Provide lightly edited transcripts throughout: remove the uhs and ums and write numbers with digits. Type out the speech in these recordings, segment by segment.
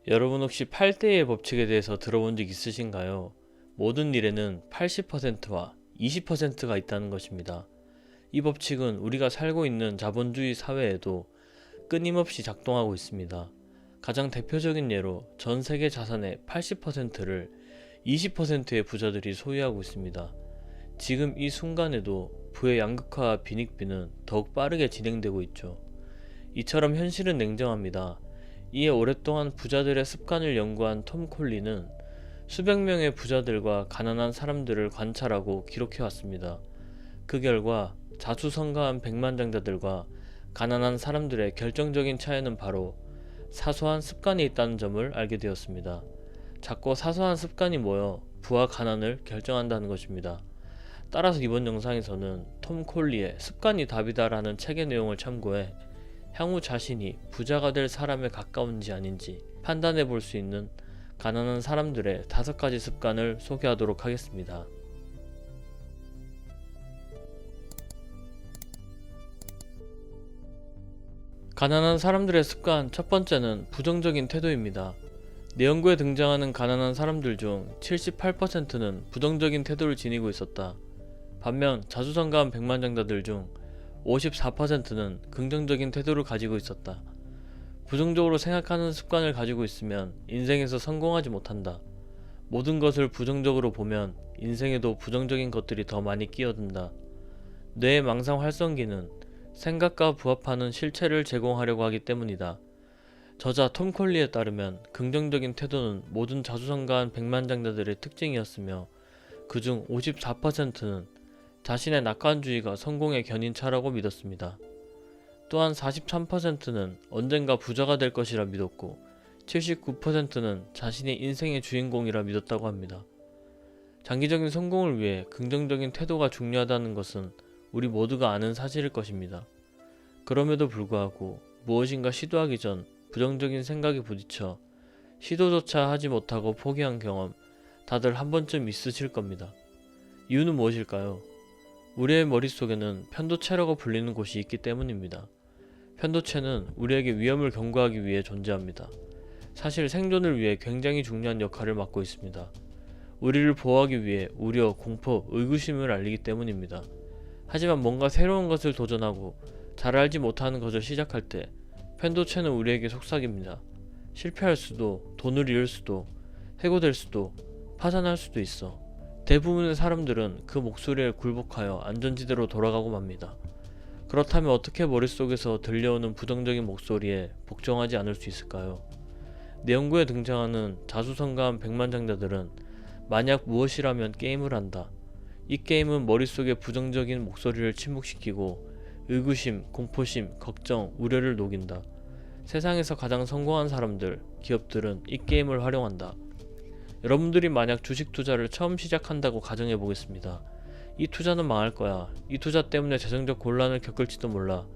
여러분 혹시 8대2의 법칙에 대해서 들어본 적 있으신가요? 모든 일에는 80%와 20%가 있다는 것입니다. 이 법칙은 우리가 살고 있는 자본주의 사회에도 끊임없이 작동하고 있습니다. 가장 대표적인 예로 전 세계 자산의 80%를 20%의 부자들이 소유하고 있습니다. 지금 이 순간에도 부의 양극화와 빈익빈은 더욱 빠르게 진행되고 있죠. 이처럼 현실은 냉정합니다. 이에 오랫동안 부자들의 습관을 연구한 톰 콜리는 수백 명의 부자들과 가난한 사람들을 관찰하고 기록해왔습니다. 그 결과 자수성가한 백만장자들과 가난한 사람들의 결정적인 차이는 바로 사소한 습관이 있다는 점을 알게 되었습니다. 작고 사소한 습관이 모여 부와 가난을 결정한다는 것입니다. 따라서 이번 영상에서는 톰 콜리의 습관이 답이다라는 책의 내용을 참고해 향후 자신이 부자가 될 사람에 가까운지 아닌지 판단해 볼 수 있는 가난한 사람들의 5가지 습관을 소개하도록 하겠습니다. 가난한 사람들의 습관 첫 번째는 부정적인 태도입니다. 내 연구에 등장하는 가난한 사람들 중 78%는 부정적인 태도를 지니고 있었다. 반면 자수성가한 백만장자들 중 54%는 긍정적인 태도를 가지고 있었다. 부정적으로 생각하는 습관을 가지고 있으면 인생에서 성공하지 못한다. 모든 것을 부정적으로 보면 인생에도 부정적인 것들이 더 많이 끼어든다. 뇌의 망상 활성기는 생각과 부합하는 실체를 제공하려고 하기 때문이다. 저자 톰 콜리에 따르면 긍정적인 태도는 모든 자수성가한 백만장자들의 특징이었으며 그중 54%는 자신의 낙관주의가 성공의 견인차라고 믿었습니다. 또한 43%는 언젠가 부자가 될 것이라 믿었고 79%는 자신이 인생의 주인공이라 믿었다고 합니다. 장기적인 성공을 위해 긍정적인 태도가 중요하다는 것은 우리 모두가 아는 사실일 것입니다. 그럼에도 불구하고 무엇인가 시도하기 전 부정적인 생각에 부딪혀 시도조차 하지 못하고 포기한 경험 다들 한 번쯤 있으실 겁니다. 이유는 무엇일까요? 우리의 머릿속에는 편도체라고 불리는 곳이 있기 때문입니다. 편도체는 우리에게 위험을 경고하기 위해 존재합니다. 사실 생존을 위해 굉장히 중요한 역할을 맡고 있습니다. 우리를 보호하기 위해 우려, 공포, 의구심을 알리기 때문입니다. 하지만 뭔가 새로운 것을 도전하고 잘 알지 못하는 것을 시작할 때 편도체는 우리에게 속삭입니다. 실패할 수도, 돈을 잃을 수도, 해고될 수도, 파산할 수도 있어. 대부분의 사람들은 그 목소리에 굴복하여 안전지대로 돌아가고 맙니다. 그렇다면 어떻게 머릿속에서 들려오는 부정적인 목소리에 복종하지 않을 수 있을까요? 내 연구에 등장하는 자수성가한 백만장자들은 만약 무엇이라면 게임을 한다. 이 게임은 머릿속의 부정적인 목소리를 침묵시키고 의구심, 공포심, 걱정, 우려를 녹인다. 세상에서 가장 성공한 사람들, 기업들은 이 게임을 활용한다. 여러분들이 만약 주식 투자를 처음 시작한다고 가정해 보겠습니다. 이 투자는 망할 거야. 이 투자 때문에 재정적 곤란을 겪을지도 몰라.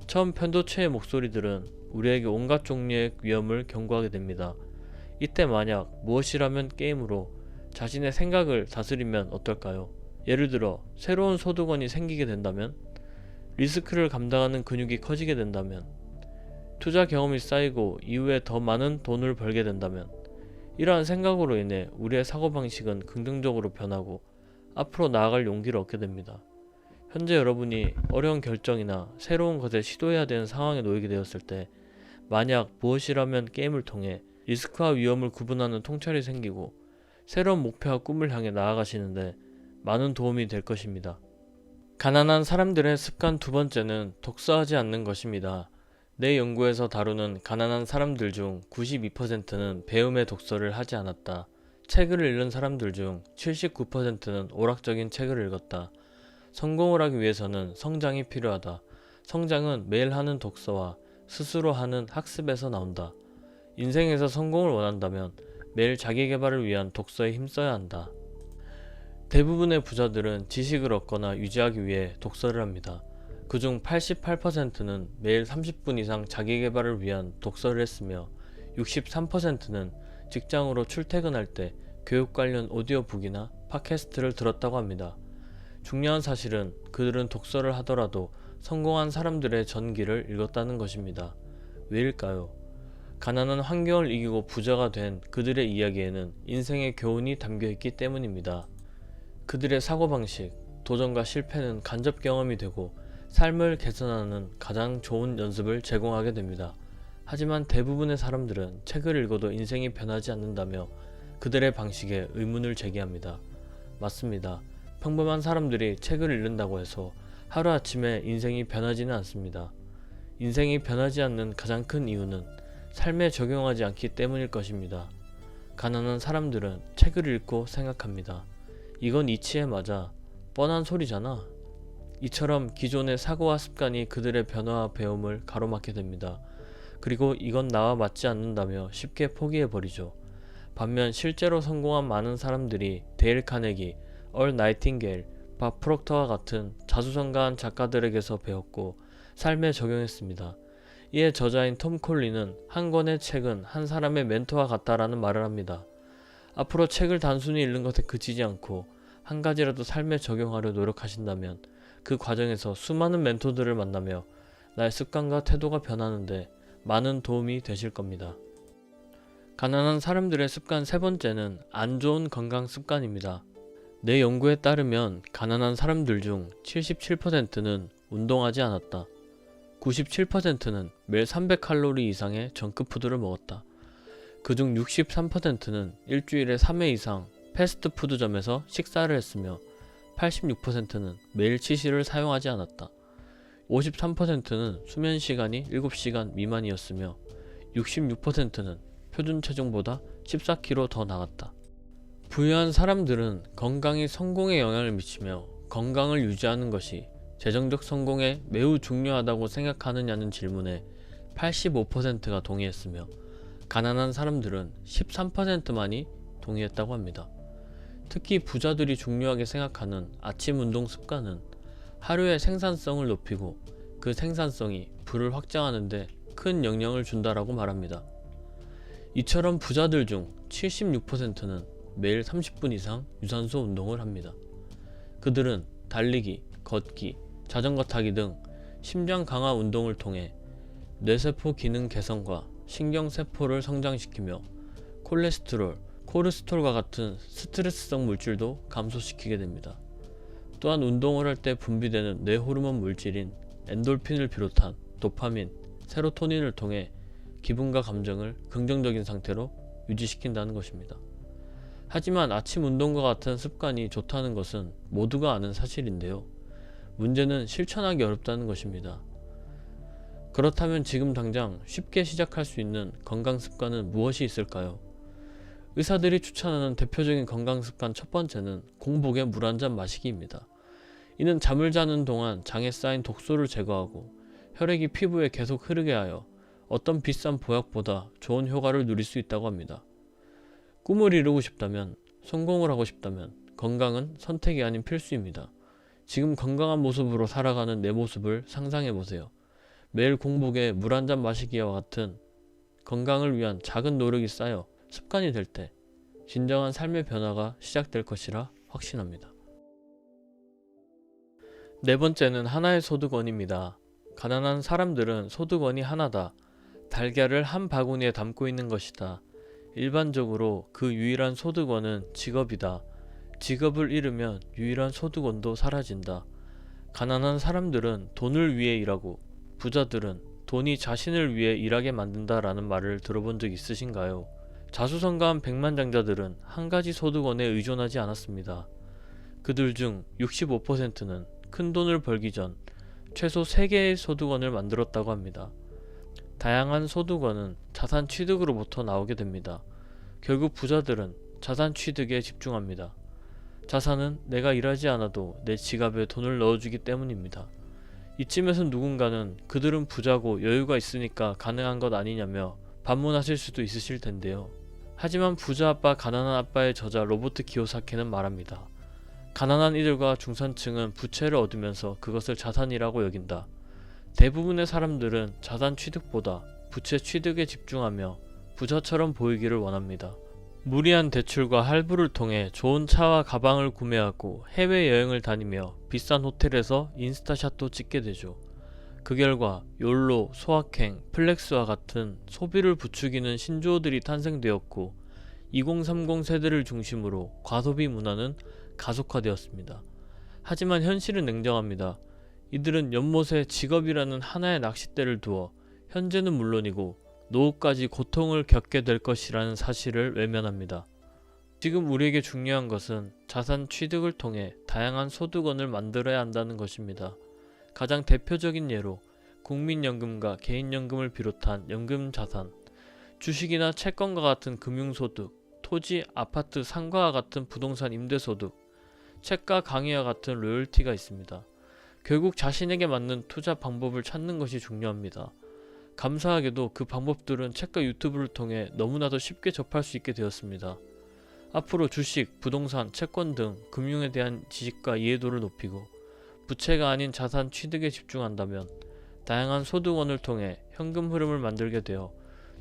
처음 편도체의 목소리들은 우리에게 온갖 종류의 위험을 경고하게 됩니다. 이때 만약 무엇이라면 게임으로 자신의 생각을 다스리면 어떨까요? 예를 들어 새로운 소득원이 생기게 된다면, 리스크를 감당하는 근육이 커지게 된다면, 투자 경험이 쌓이고 이후에 더 많은 돈을 벌게 된다면, 이러한 생각으로 인해 우리의 사고방식은 긍정적으로 변하고 앞으로 나아갈 용기를 얻게 됩니다. 현재 여러분이 어려운 결정이나 새로운 것에 시도해야 되는 상황에 놓이게 되었을 때 만약 무엇이라면 게임을 통해 리스크와 위험을 구분하는 통찰이 생기고 새로운 목표와 꿈을 향해 나아가시는데 많은 도움이 될 것입니다. 가난한 사람들의 습관 두 번째는 독서하지 않는 것입니다. 내 연구에서 다루는 가난한 사람들 중 92%는 배움의 독서를 하지 않았다. 책을 읽는 사람들 중 79%는 오락적인 책을 읽었다. 성공을 하기 위해서는 성장이 필요하다. 성장은 매일 하는 독서와 스스로 하는 학습에서 나온다. 인생에서 성공을 원한다면 매일 자기 개발을 위한 독서에 힘써야 한다. 대부분의 부자들은 지식을 얻거나 유지하기 위해 독서를 합니다. 그중 88%는 매일 30분 이상 자기 개발을 위한 독서를 했으며 63%는 직장으로 출퇴근할 때 교육 관련 오디오북이나 팟캐스트를 들었다고 합니다. 중요한 사실은 그들은 독서를 하더라도 성공한 사람들의 전기를 읽었다는 것입니다. 왜일까요? 가난한 환경을 이기고 부자가 된 그들의 이야기에는 인생의 교훈이 담겨있기 때문입니다. 그들의 사고방식, 도전과 실패는 간접 경험이 되고 삶을 개선하는 가장 좋은 연습을 제공하게 됩니다. 하지만 대부분의 사람들은 책을 읽어도 인생이 변하지 않는다며 그들의 방식에 의문을 제기합니다. 맞습니다. 평범한 사람들이 책을 읽는다고 해서 하루아침에 인생이 변하지는 않습니다. 인생이 변하지 않는 가장 큰 이유는 삶에 적용하지 않기 때문일 것입니다. 가난한 사람들은 책을 읽고 생각합니다. 이건 이치에 맞아. 뻔한 소리잖아. 이처럼 기존의 사고와 습관이 그들의 변화와 배움을 가로막게 됩니다. 그리고 이건 나와 맞지 않는다며 쉽게 포기해버리죠. 반면 실제로 성공한 많은 사람들이 데일 카네기, 얼 나이팅게일, 밥 프록터와 같은 자수성가한 작가들에게서 배웠고 삶에 적용했습니다. 이에 저자인 톰 콜리는 한 권의 책은 한 사람의 멘토와 같다라는 말을 합니다. 앞으로 책을 단순히 읽는 것에 그치지 않고 한 가지라도 삶에 적용하려 노력하신다면 그 과정에서 수많은 멘토들을 만나며 나의 습관과 태도가 변하는데 많은 도움이 되실 겁니다. 가난한 사람들의 습관 세 번째는 안 좋은 건강 습관입니다. 내 연구에 따르면 가난한 사람들 중 77%는 운동하지 않았다. 97%는 매일 300칼로리 이상의 정크푸드를 먹었다. 그중 63%는 일주일에 3회 이상 패스트푸드점에서 식사를 했으며 86%는 매일 치실을 사용하지 않았다. 53%는 수면 시간이 7시간 미만이었으며 66%는 표준 체중보다 14kg 더 나갔다. 부유한 사람들은 건강이 성공에 영향을 미치며 건강을 유지하는 것이 재정적 성공에 매우 중요하다고 생각하느냐는 질문에 85%가 동의했으며 가난한 사람들은 13%만이 동의했다고 합니다. 특히 부자들이 중요하게 생각하는 아침 운동 습관은 하루의 생산성을 높이고 그 생산성이 부를 확장하는 데 큰 영향을 준다라고 말합니다. 이처럼 부자들 중 76%는 매일 30분 이상 유산소 운동을 합니다. 그들은 달리기, 걷기, 자전거 타기 등 심장 강화 운동을 통해 뇌세포 기능 개선과 신경세포를 성장시키며 콜레스테롤, 코르스톨과 같은 스트레스성 물질도 감소시키게 됩니다. 또한 운동을 할 때 분비되는 뇌호르몬 물질인 엔돌핀을 비롯한 도파민, 세로토닌을 통해 기분과 감정을 긍정적인 상태로 유지시킨다는 것입니다. 하지만 아침 운동과 같은 습관이 좋다는 것은 모두가 아는 사실인데요. 문제는 실천하기 어렵다는 것입니다. 그렇다면 지금 당장 쉽게 시작할 수 있는 건강 습관은 무엇이 있을까요? 의사들이 추천하는 대표적인 건강 습관 첫 번째는 공복에 물 한 잔 마시기입니다. 이는 잠을 자는 동안 장에 쌓인 독소를 제거하고 혈액이 피부에 계속 흐르게 하여 어떤 비싼 보약보다 좋은 효과를 누릴 수 있다고 합니다. 꿈을 이루고 싶다면, 성공을 하고 싶다면 건강은 선택이 아닌 필수입니다. 지금 건강한 모습으로 살아가는 내 모습을 상상해보세요. 매일 공복에 물 한 잔 마시기와 같은 건강을 위한 작은 노력이 쌓여 습관이 될 때 진정한 삶의 변화가 시작될 것이라 확신합니다. 네 번째는 하나의 소득원입니다. 가난한 사람들은 소득원이 하나다. 달걀을 한 바구니에 담고 있는 것이다. 일반적으로 그 유일한 소득원은 직업이다. 직업을 잃으면 유일한 소득원도 사라진다. 가난한 사람들은 돈을 위해 일하고 부자들은 돈이 자신을 위해 일하게 만든다라는 말을 들어본 적 있으신가요? 자수성가한 백만장자들은 한 가지 소득원에 의존하지 않았습니다. 그들 중 65%는 큰 돈을 벌기 전 최소 3개의 소득원을 만들었다고 합니다. 다양한 소득원은 자산 취득으로부터 나오게 됩니다. 결국 부자들은 자산 취득에 집중합니다. 자산은 내가 일하지 않아도 내 지갑에 돈을 넣어주기 때문입니다. 이쯤에서 누군가는 그들은 부자고 여유가 있으니까 가능한 것 아니냐며 반문하실 수도 있으실 텐데요. 하지만 부자 아빠 가난한 아빠의 저자 로버트 키요사키는 말합니다. 가난한 이들과 중산층은 부채를 얻으면서 그것을 자산이라고 여긴다. 대부분의 사람들은 자산 취득보다 부채 취득에 집중하며 부자처럼 보이기를 원합니다. 무리한 대출과 할부를 통해 좋은 차와 가방을 구매하고 해외여행을 다니며 비싼 호텔에서 인스타샷도 찍게 되죠. 그 결과 욜로, 소확행, 플렉스와 같은 소비를 부추기는 신조어들이 탄생되었고 2030 세대를 중심으로 과소비 문화는 가속화되었습니다. 하지만 현실은 냉정합니다. 이들은 연못에 직업이라는 하나의 낚싯대를 두어 현재는 물론이고 노후까지 고통을 겪게 될 것이라는 사실을 외면합니다. 지금 우리에게 중요한 것은 자산 취득을 통해 다양한 소득원을 만들어야 한다는 것입니다. 가장 대표적인 예로 국민연금과 개인연금을 비롯한 연금자산, 주식이나 채권과 같은 금융소득, 토지, 아파트, 상가와 같은 부동산 임대소득, 책과 강의와 같은 로열티가 있습니다. 결국 자신에게 맞는 투자 방법을 찾는 것이 중요합니다. 감사하게도 그 방법들은 책과 유튜브를 통해 너무나도 쉽게 접할 수 있게 되었습니다. 앞으로 주식, 부동산, 채권 등 금융에 대한 지식과 이해도를 높이고 부채가 아닌 자산 취득에 집중한다면 다양한 소득원을 통해 현금 흐름을 만들게 되어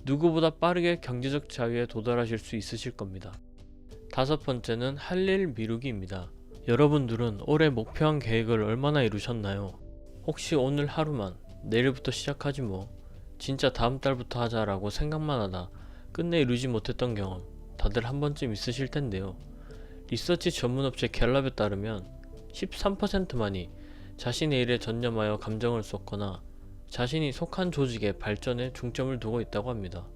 누구보다 빠르게 경제적 자유에 도달하실 수 있으실 겁니다. 다섯 번째는 할 일 미루기입니다. 여러분들은 올해 목표한 계획을 얼마나 이루셨나요? 혹시 오늘 하루만 내일부터 시작하지 뭐 진짜 다음 달부터 하자라고 생각만 하다 끝내 이루지 못했던 경험 다들 한 번쯤 있으실 텐데요. 리서치 전문업체 갤럽에 따르면 13%만이 자신의 일에 전념하여 감정을 쏟거나 자신이 속한 조직의 발전에 중점을 두고 있다고 합니다.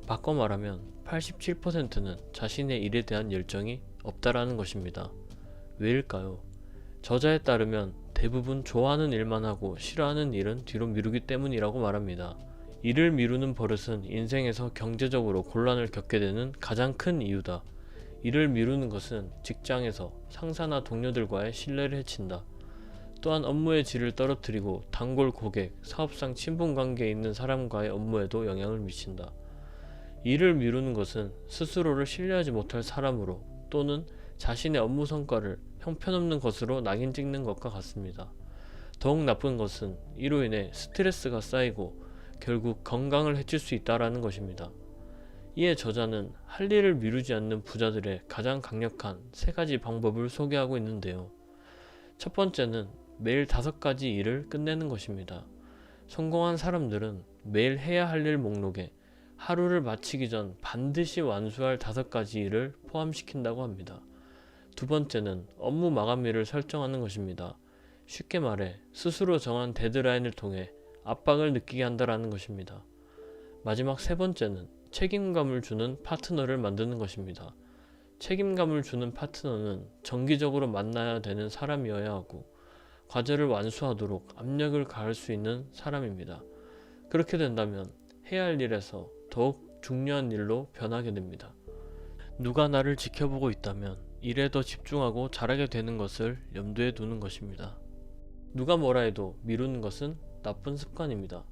바꿔 말하면 87%는 자신의 일에 대한 열정이 없다라는 것입니다. 왜일까요? 저자에 따르면 대부분 좋아하는 일만 하고 싫어하는 일은 뒤로 미루기 때문이라고 말합니다. 일을 미루는 버릇은 인생에서 경제적으로 곤란을 겪게 되는 가장 큰 이유다. 일을 미루는 것은 직장에서 상사나 동료들과의 신뢰를 해친다. 또한 업무의 질을 떨어뜨리고 단골 고객, 사업상 친분관계에 있는 사람과의 업무에도 영향을 미친다. 일을 미루는 것은 스스로를 신뢰하지 못할 사람으로 또는 자신의 업무 성과를 형편없는 것으로 낙인 찍는 것과 같습니다. 더욱 나쁜 것은 이로 인해 스트레스가 쌓이고 결국 건강을 해칠 수 있다는 것입니다. 이에 저자는 할 일을 미루지 않는 부자들의 가장 강력한 세 가지 방법을 소개하고 있는데요. 첫 번째는 매일 5가지 일을 끝내는 것입니다. 성공한 사람들은 매일 해야 할 일 목록에 하루를 마치기 전 반드시 완수할 5가지 일을 포함시킨다고 합니다. 두 번째는 업무 마감일을 설정하는 것입니다. 쉽게 말해 스스로 정한 데드라인을 통해 압박을 느끼게 한다는 것입니다. 마지막 세 번째는 책임감을 주는 파트너를 만드는 것입니다. 책임감을 주는 파트너는 정기적으로 만나야 되는 사람이어야 하고 과제를 완수하도록 압력을 가할 수 있는 사람입니다. 그렇게 된다면 해야 할 일에서 더욱 중요한 일로 변하게 됩니다. 누가 나를 지켜보고 있다면 일에 더 집중하고 잘하게 되는 것을 염두에 두는 것입니다. 누가 뭐라 해도 미루는 것은 나쁜 습관입니다.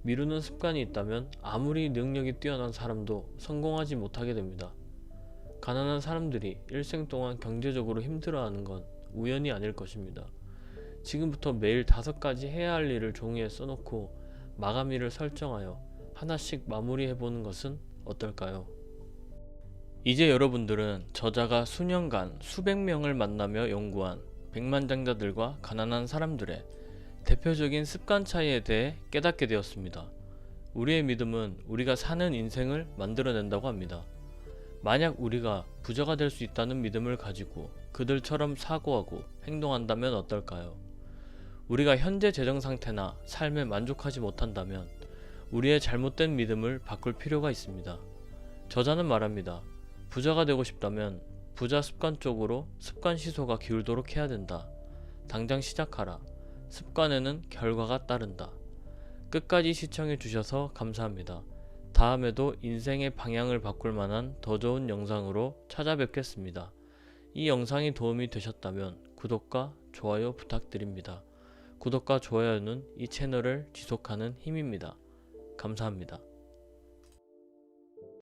미루는 습관이 있다면 아무리 능력이 뛰어난 사람도 성공하지 못하게 됩니다. 가난한 사람들이 일생 동안 경제적으로 힘들어하는 건 우연이 아닐 것입니다. 지금부터 매일 5가지 해야 할 일을 종이에 써놓고 마감일을 설정하여 하나씩 마무리해보는 것은 어떨까요? 이제 여러분들은 저자가 수년간 수백 명을 만나며 연구한 백만장자들과 가난한 사람들의 대표적인 습관 차이에 대해 깨닫게 되었습니다. 우리의 믿음은 우리가 사는 인생을 만들어낸다고 합니다. 만약 우리가 부자가 될 수 있다는 믿음을 가지고 그들처럼 사고하고 행동한다면 어떨까요? 우리가 현재 재정 상태나 삶에 만족하지 못한다면 우리의 잘못된 믿음을 바꿀 필요가 있습니다. 저자는 말합니다. 부자가 되고 싶다면 부자 습관 쪽으로 습관 시소가 기울도록 해야 된다. 당장 시작하라. 습관에는 결과가 따른다. 끝까지 시청해 주셔서 감사합니다. 다음에도 인생의 방향을 바꿀 만한 더 좋은 영상으로 찾아뵙겠습니다. 이 영상이 도움이 되셨다면 구독과 좋아요 부탁드립니다. 구독과 좋아요는 이 채널을 지속하는 힘입니다. 감사합니다.